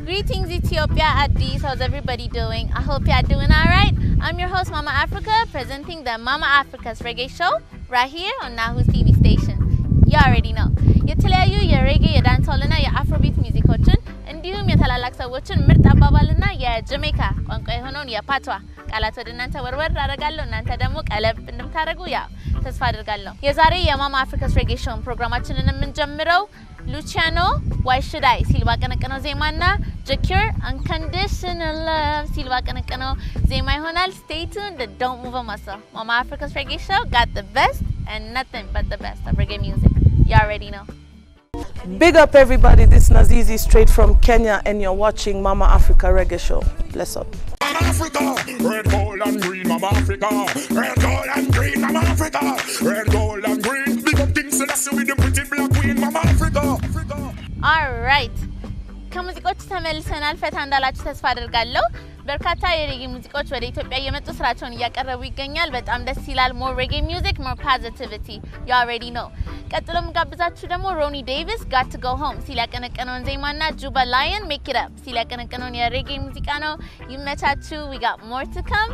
Greetings Ethiopia, Addis, how's everybody doing? I hope you're doing alright. I'm your host Mama Africa, presenting the Mama Africa's Reggae Show right here on Nahu's TV station. You already know. የተለያዩ የሬጌ የዳንስሆልና የአፍሮቢት ሙዚኮችን እንዲሁም የታላላቅ ሰዎችን ምርጥ አባባልና የጀሜካ ቋንቋ የሆነውን የፓቷ ቃላት ወደ እናንተ ወርወር አደርጋለሁ። እናንተ ደግሞ ቀለብ እንደምታደርጉ ያው ተስፋ አደርጋለሁ። የዛሬ የማማ አፍሪካስ ሬጌ ሾው ፕሮግራማችንን የምንጀምረው ሉቺያኖ ዋይ ሹድ አይ ሲል ባቀነቀነው ዜማና ጀኪር አንኮንዲሽናል ላቭ ሲል ባቀነቀነው ዜማ ይሆናል። Stay tuned and don't move a muscle. Mama Africa's Reggae Show got the best and nothing but the best of reggae music. You already know. Big up everybody, this is Nazizi straight from Kenya and you're watching Mama Africa Reggae Show. Bless up. Mama Africa, red, gold and green, Mama Africa. Red, gold and green, Mama Africa. Red, gold and green, big up things so that's with the pretty black queen, Mama Africa. Alright. ከሙዚቆች ተመልሰናል። ፈታ እንዳላችሁ ተስፋ አደርጋለሁ። በርካታ የሬጌ ሙዚቆች ወደ ኢትዮጵያ እየመጡ ስራቸውን እያቀረቡ ይገኛል። በጣም ደስ ይላል። more reggae music, more positivity. You already know. ቀጥሎ ምጋብዛችሁ ደግሞ ሮኒ ዴቪስ got to go home ሲል ያቀነቀነውን ዜማና ጁባ ላየን make it up ሲል ያቀነቀነውን የሬጌ ሙዚቃ ነው። ይመቻችሁ. We got more to come.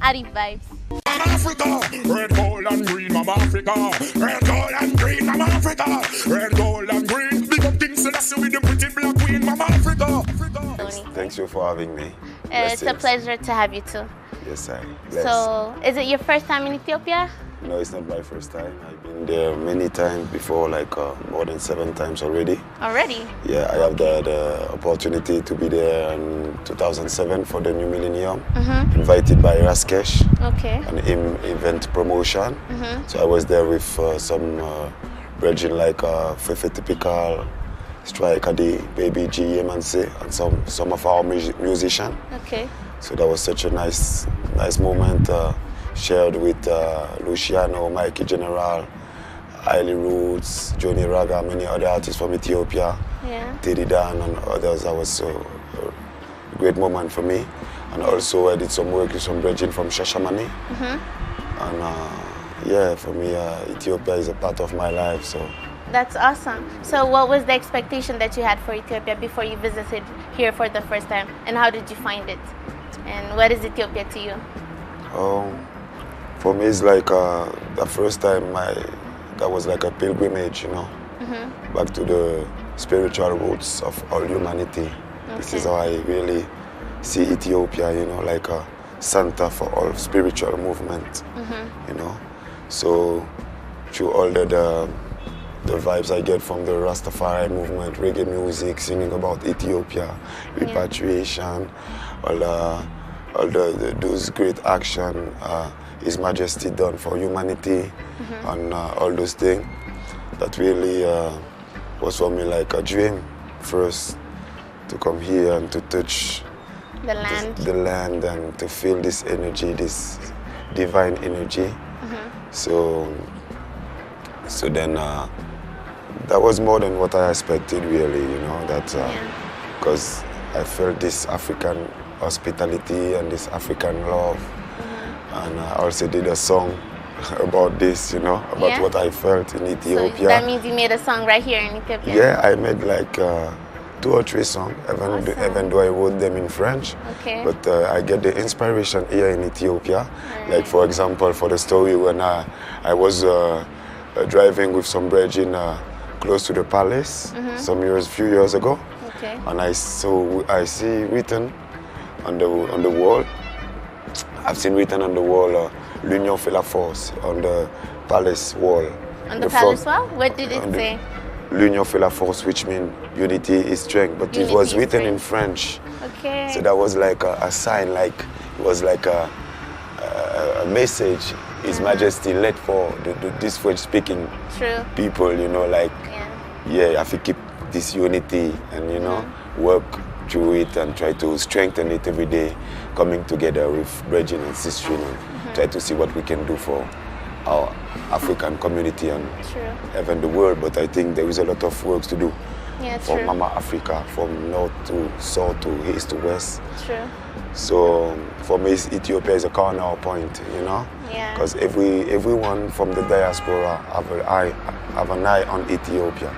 Arif vibes. Mama Africa, red, gold and green, Mama Africa. Red, gold and green, Mama Africa. Red, gold and green, big up things so that's with the pretty black queen, Mama Africa. Thanks you for having me. It's a pleasure to have you too. Yes, I. Bless. So, is it your first time in Ethiopia? No, it's not my first time. I've been there many times before, like more than 7 times already. Already? Yeah, I have the opportunity to be there in 2007 for the New Millennium, invited by Raskesh, Okay. an event promotion. So I was there with some brethren like Fefe Typical, Strike Adi, Baby G, Emanse, and some of our musicians. Okay. So that was such a nice moment shared with Luciano, Mikey General, Haile Roots, Johnny Raga, many other artists from Ethiopia, Yeah. Teddy Dan and others. That was a great moment for me. And also I did some work with some brethren from Shashamane. And yeah, for me Ethiopia is a part of my life. So That's awesome. So what was the expectation that you had for Ethiopia before you visited here for the first time? And how did you find it? And what is Ethiopia to you? for me it's like the first time that was like a pilgrimage, you know, back to the spiritual roots of all humanity. This is how I really see Ethiopia, you know, like a center for all spiritual movement, you know. So through all the vibes I get from the Rastafari movement, reggae music, singing about Ethiopia, repatriation, all those great action His Majesty done for humanity, and all those things, that really was for me like a dream first, to come here and to touch The land and to feel this energy, this divine energy. So then that was more than what I expected, really, you know, that because I felt this African hospitality and this African love, and I also did a song about this, you know, about what I felt in Ethiopia. So that means you made a song right here in Ethiopia? Yeah, I made like 2 or 3 songs, even though I wrote them in French. Okay. But I get the inspiration here in Ethiopia. Like for example, for the story when I was driving with some brethren close to the palace few years ago, and I see written on the wall. I've seen written on the wall, "L'union fait la force," on the palace wall. On the palace wall? What did it say? L'union fait la force, which means unity is strength, but it was written in French. Okay. So that was like a sign, like it was like a message His Majesty led for this French-speaking people, you know, like I have to keep this unity and, you know, work through it and try to strengthen it every day, coming together with brethren and sisters and try to see what we can do for our African community and even the world. But I think there is a lot of work to do for Mama Africa, from north to south to east to west. So for me, Ethiopia is a corner point, you know, because everyone from the diaspora have an eye on Ethiopia,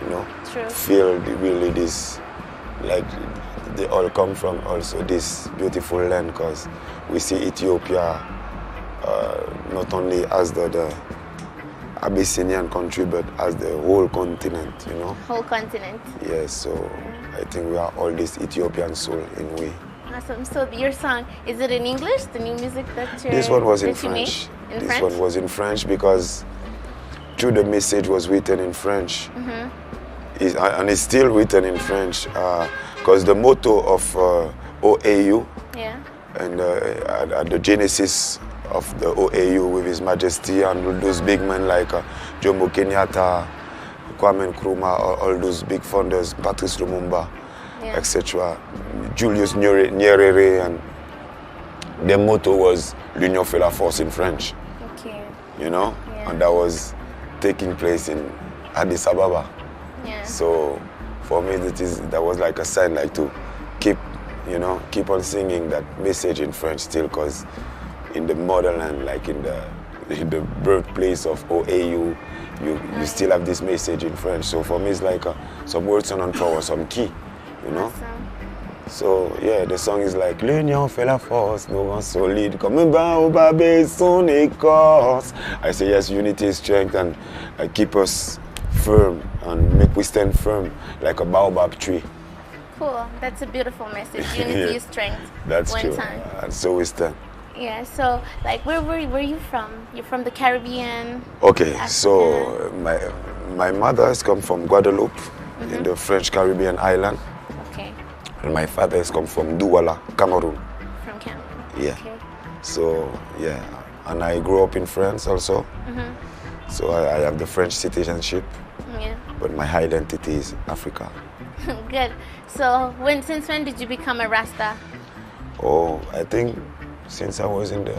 you know, feel really this like they all come from also this beautiful land, because we see Ethiopia not only as the Abyssinian country, but as the whole continent, you know. Whole continent. Yes, so I think we are all this Ethiopian soul in we. Awesome. So your song, is it in English, the new music that you're... This one was in that you made? French. In This French? one was in French because through the message was written in French. And it's still written in French because the motto of OAU Yeah. and at the genesis of the OAU with His Majesty and those big men like Jomo Kenyatta, Kwame Nkrumah, all those big founders, Patrice Lumumba, Yeah. etc. Julius Nyerere, and their motto was L'Union fait la force in French, Okay. you know, Yeah. and that was taking place in Addis Ababa. Yeah. So for me, that was like a sign, like to keep on singing that message in French still, because in the motherland, like in the birthplace of OAU, you still have this message in French. So for me, it's like some words on power, some key, you know. Awesome. So yeah, the song is like l'union fait la force, nous rend solide comme un baobab son écorce. I say yes, unity is strength, and keep us firm and make we stand firm like a baobab tree. Cool. That's a beautiful message. Unity Yeah. is strength. That's One true. time. And so we stand. Yeah. So, like, where are you from? You're from the Caribbean. Okay, Africa. so my mother has come from Guadeloupe in the French Caribbean island, Okay. and my father has come from Douala, Cameroon. From Cameroon. Yeah. Okay. So yeah, and I grew up in France also. So I have the French citizenship, Yeah. but my identity is Africa. Good. So, since when did you become a Rasta? Oh, I think since I was in the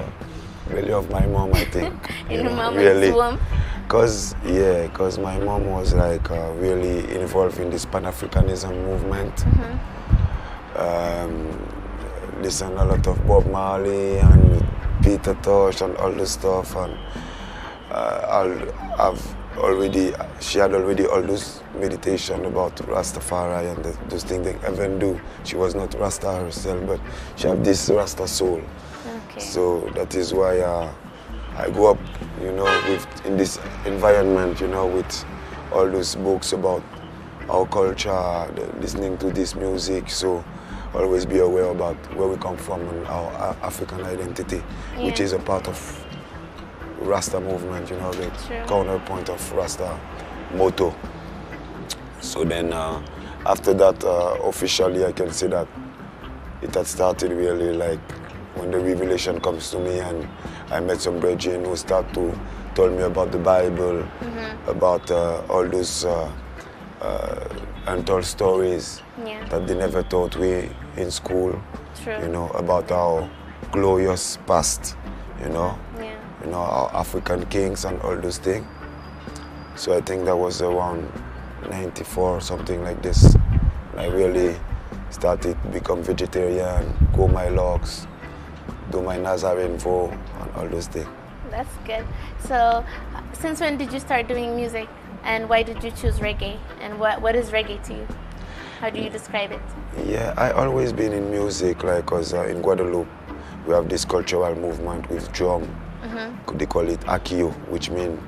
belly of my mom, I think. In you your know, mama's womb? Cause my mom was like really involved in this Pan-Africanism movement. Listen a lot of Bob Marley and Peter Tosh and all this stuff, and she had already all those meditation about Rastafari and those things. Even though she was not Rasta herself, but she had this Rasta soul. Okay. So that is why I grew up, in this environment, with all those books about our culture, listening to this music. So always be aware about where we come from and our African identity, which Yeah. is a part of Rasta movement, the True. counterpoint of Rasta motto. So then after that, officially I can say that it had started really like when the revelation comes to me, and I met some brethren who start to tell me about the Bible, about all those untold stories Yeah. that they never taught we in school, True. about our glorious past, Yeah. our African kings and all those things. So I think that was around 94, something like this. I really started to become vegetarian, go my logs, do my Nazarene vow, and all those things. That's good. So, since when did you start doing music, and why did you choose reggae? And what is reggae to you? How do you describe it? Yeah, I always been in music, like, cause in Guadeloupe, we have this cultural movement with drum. They call it Akio, which means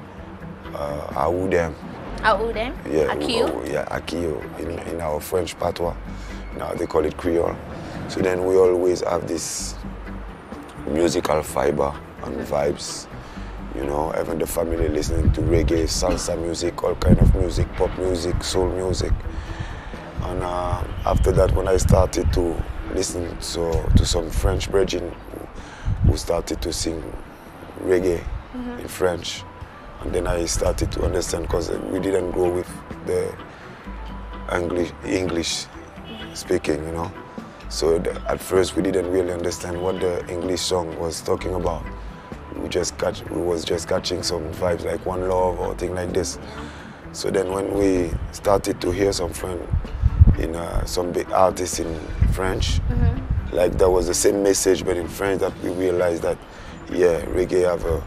Aoudem. Aoudem? Yeah, Akio? Yeah, Akio in our French patois. Now they call it Creole. So then we always have this musical fiber and vibes. Even the family listening to reggae, salsa music, all kind of music, pop music, soul music. And after that, when I started to listen to some French brethren who started to sing reggae in French, and then I started to understand, because we didn't grow with the English speaking, So at first we didn't really understand what the English song was talking about. We was just catching some vibes like One Love or thing like this. So then when we started to hear some big artists in French, like that was the same message but in French, that we realized that reggae have a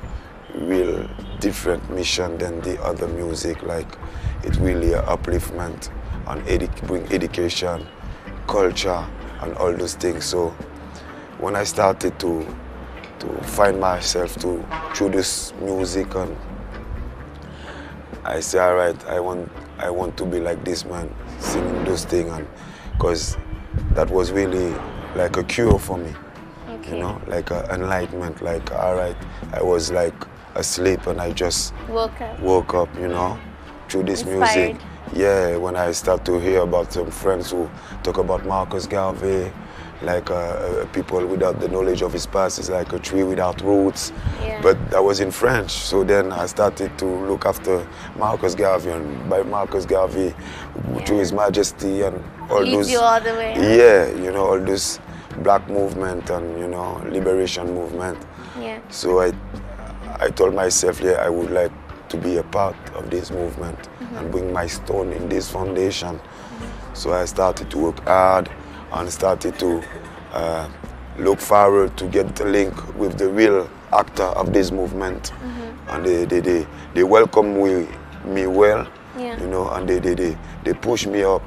real different mission than the other music. Like it really upliftment and bring education culture and all those things. So when I started to find myself through this music, and I say, all right, I want to be like this man, singing those things, and because that was really like a cure for me, you know, like an enlightenment. Like, all right, I was like asleep and I just woke up, you know, through this Inspired. music. Yeah, when I start to hear about some friends who talk about Marcus Garvey, like people without the knowledge of his past is like a tree without roots. Yeah. But that was in French. So then I started to look after Marcus Garvey, and by Marcus Garvey, to His Majesty, and all Leads those. you all the way. Yeah, you know, all this black movement and, you know, liberation movement. Yeah. So I told myself, yeah, I would like to be a part of this movement and bring my stone in this foundation. So I started to work hard and started to look forward to get the link with the real actor of this movement. And they welcome me well, Yeah. you know, and they push me up,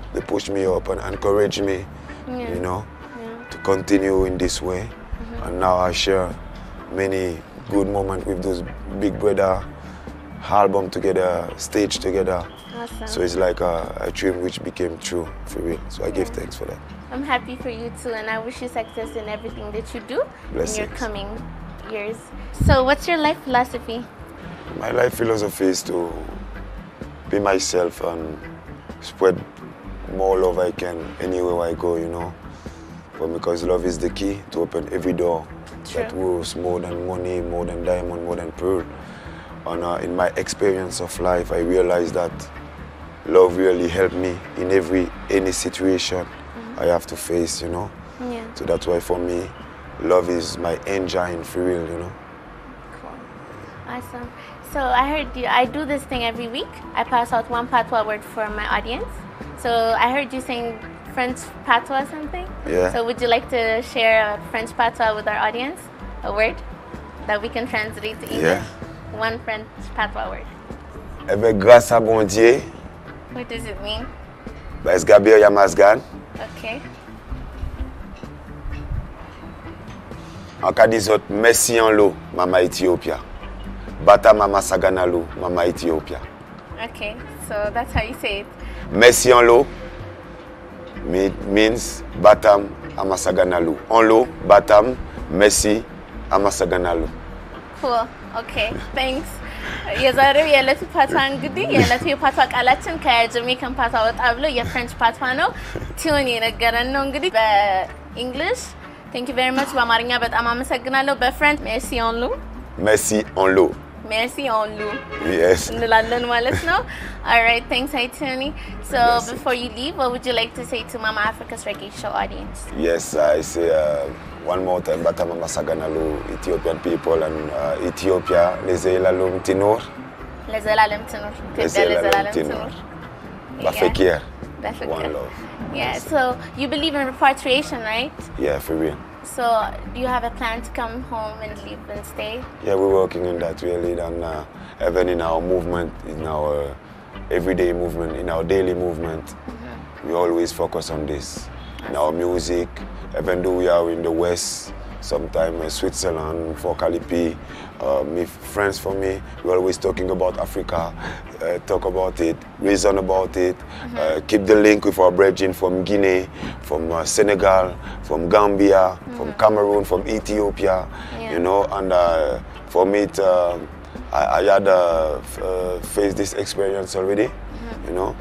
and encourage me, you know, to continue in this way. And now I share many good moments with those Big Brother album together, stage together. Awesome. So it's like a dream which became true, for real. So I give thanks for that. I'm happy for you too, and I wish you success in everything that you do in Blessings. your coming years. So what's your life philosophy? My life philosophy is to be myself and spread more love I can anywhere I go, you know. But because love is the key to open every door that worth more than money, more than diamond, more than pearl. And in my experience of life, I realized that love really helped me in any situation I have to face, you know. Yeah. So that's why for me, love is my engine, for real, you know. Cool. Awesome. So I heard you, I do this thing every week. I pass out one patois word for my audience. So I heard you saying French patois something. Yeah. So would you like to share a French patois with our audience? A word that we can translate to English? Yeah. One French patois word. Avec grâce à bon Dieu, What does it mean? Bas Gabriel Yamasgan, Okay. en cas d'isot, merci en l'eau, Mama Ethiopia. Bata Mama Saganalu, Mama Ethiopia. Okay. So that's how you say it. Merci en l'eau means Batam Amasaganalu. En l'eau, Batam, merci Amasaganalu. Cool. Okay. Thanks. የዛሬው የዕለቱ ፓቷ እንግዲህ የዕለቱ የፓቷ ቃላችን ከጀሜይካን ፓቷ ወጣ ብሎ የፍሬንች ፓቷ ነው። ቲዮን የነገረን ነው እንግዲህ በእንግሊሽ ቴንክ ዩ ቬሪ ማች፣ በአማርኛ በጣም አመሰግናለሁ፣ በፍሬንች ሜርሲ ኦን ሉ Merci en l'eau. ሜርሲ ኦን ሉ Yes. እንላለን ማለት ነው። Alright, thanks Tioni. So Blessings. before you leave, what would you like to say to Mama Africa's Reggae Show audience? Yes, I say one more time, Bata Mama Saganalu, Ethiopian people, and Ethiopia, Lezelalum Tinor, ለዘላለም ትኑር ኢትዮጵያ ለዘላለም ትኑር። Bafekir, Bafekir. one love. Yeah, so you believe in repatriation, right? Yeah, for real. So do you have a plan to come home and live and stay? Yeah, we're working on that really, and even in our movement, in our everyday movement, in our daily movement, we always focus on this. In our music, even though we are in the West, sometimes Switzerland, for Calipi, friends for me, we're always talking about Africa, talk about it, reason about it, keep the link with our brethren from Guinea, from Senegal, from Gambia, from Cameroon, from Ethiopia, Yeah. you know, and for me, I had faced this experience already, you know,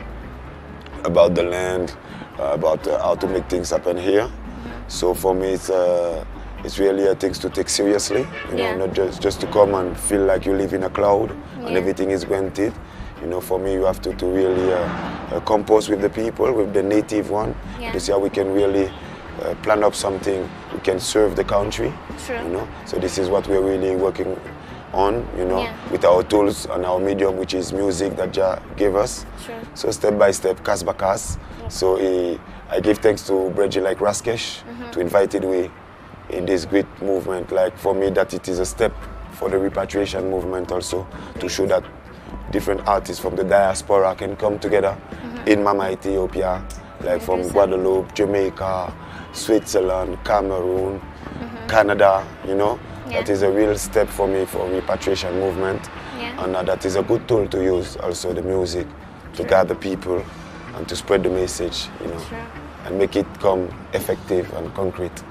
about the land, about how to make things happen here. So for me, it's really things to take seriously, you know, Yeah. not just to come and feel like you live in a cloud and Yeah. everything is granted. You know, for me, you have to really compose with the people, with the native one, Yeah. to see how we can really plan up something we can serve the country. True. You know, so this is what we're really working on, you know, Yeah. with our tools and our medium, which is music that Jah gave us. Sure. So step by step, cast by cast. So I give thanks to Bridget like Raskesh to invite it we in this great movement. Like for me, that it is a step for the repatriation movement also, to show that different artists from the diaspora can come together in Mama Ethiopia like from Guadeloupe, Jamaica, Switzerland, Cameroon, Canada, you know. Yeah. That is a real step for me for repatriation movement. Yeah. And that is a good tool to use, also the music, to gather people and to spread the message, you know, and make it come effective and concrete.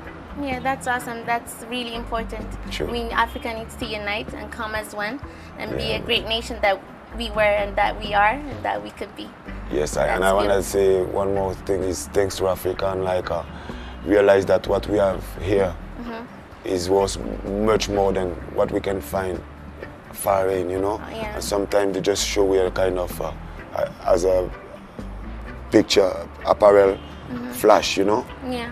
Yeah, that's awesome. That's really important. True. Africa needs to unite and come as one and be a great nation that we were and that we are and that we could be. Yes, and I want to say one more thing is thanks to Africa and like realize that what we have here is worth much more than what we can find far in, you know. Yeah. And sometimes they just show we are kind of as a picture apparel flash, you know. Yeah.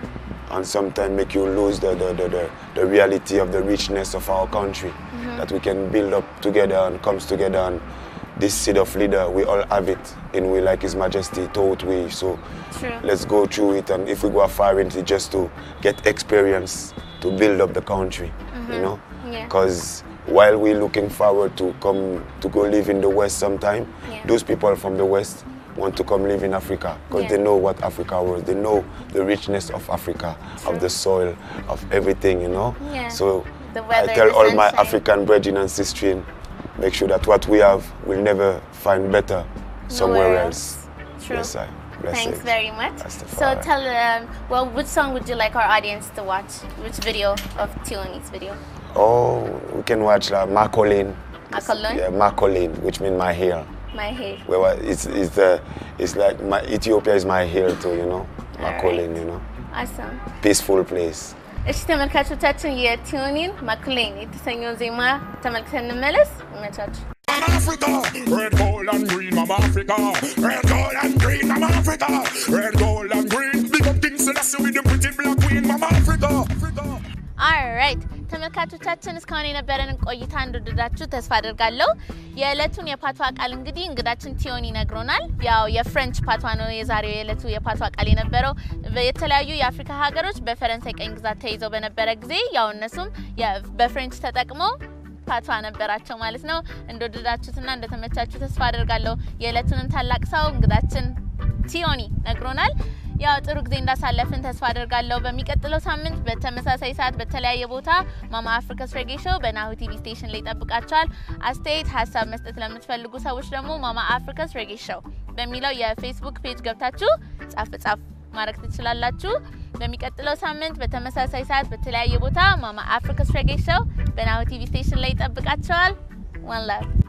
And sometimes make you lose the reality of the richness of our country, that we can build up together and comes together, and this seed of leader, we all have it in we, like His Majesty taught we. So let's go through it, and if we go far into it, just to get experience to build up the country, you know. Because while we're looking forward to come to go live in the West sometime, those people from the West want to come live in Africa because they know what Africa was. They know the richness of Africa, of the soil, of everything, you know. So I tell all my African brethren and sisters, make sure that what we have, we'll never find better somewhere else. True. Yes, I. Thanks very much. So tell well, which song would you like our audience to watch? Which video of Tioni's video? Oh, we can watch Makolin. Makolin? Yeah, Makolin, which means my hair. My hair. Well, it's like Ethiopia is my hair too, you know. Makolin, you know. Awesome. Peaceful place. እሺ ተመልካቾቻችን የቲዮኒን ማክሌን የተሰኘውን ዜማ ተመልክተን እንመለስ። ይመቻችሁ። Africa, red, gold and green, Mama Africa. Red, gold and green, Mama Africa. Red, gold and green, big up things that I with the pretty black queen, Mama Africa. Alright, ተመልካቾቻችን እስካሁን የነበረንን ቆይታ እንደወደዳችሁ ተስፋ አደርጋለሁ። የዕለቱን የፓቷ ቃል እንግዲህ እንግዳችን ቲዮኒ ነግሮናል። ያው የፍሬንች ፓቷ ነው የዛሬው የዕለቱ የፓቷ ቃል የነበረው። የተለያዩ የአፍሪካ ሀገሮች በፈረንሳይ ቀኝ ግዛት ተይዘው በነበረ ጊዜ ያው እነሱም በፍሬንች ተጠቅመው ፓቷ ነበራቸው ማለት ነው። እንደወደዳችሁትና እንደተመቻችሁ ተስፋ አደርጋለሁ። የዕለቱንም ታላቅ ሰው እንግዳችን ቲዮኒ ነግሮናል። ያው ጥሩ ጊዜ እንዳሳለፍን ተስፋ አደርጋለሁ። በሚቀጥለው ሳምንት በተመሳሳይ ሰዓት በተለያየ ቦታ ማማ አፍሪካስ ሬጌ ሾው በናሁ ቲቪ ስቴሽን ላይ ተጠብቃችኋል። አስተያየት ሐሳብ መስጠት ለምትፈልጉ ሰዎች ደግሞ ማማ አፍሪካስ ሬጌ ሾው በሚለው የፌስቡክ ፔጅ ገብታችሁ ጻፍ ማድረግ ትችላላችሁ። በሚቀጥለው ሳምንት በተመሳሳይ ሰዓት በተለያየ ቦታ ማማ አፍሪካስ ሬጌ ሾው በናሁ ቲቪ ስቴሽን ላይ ተጠብቃችኋል። One love.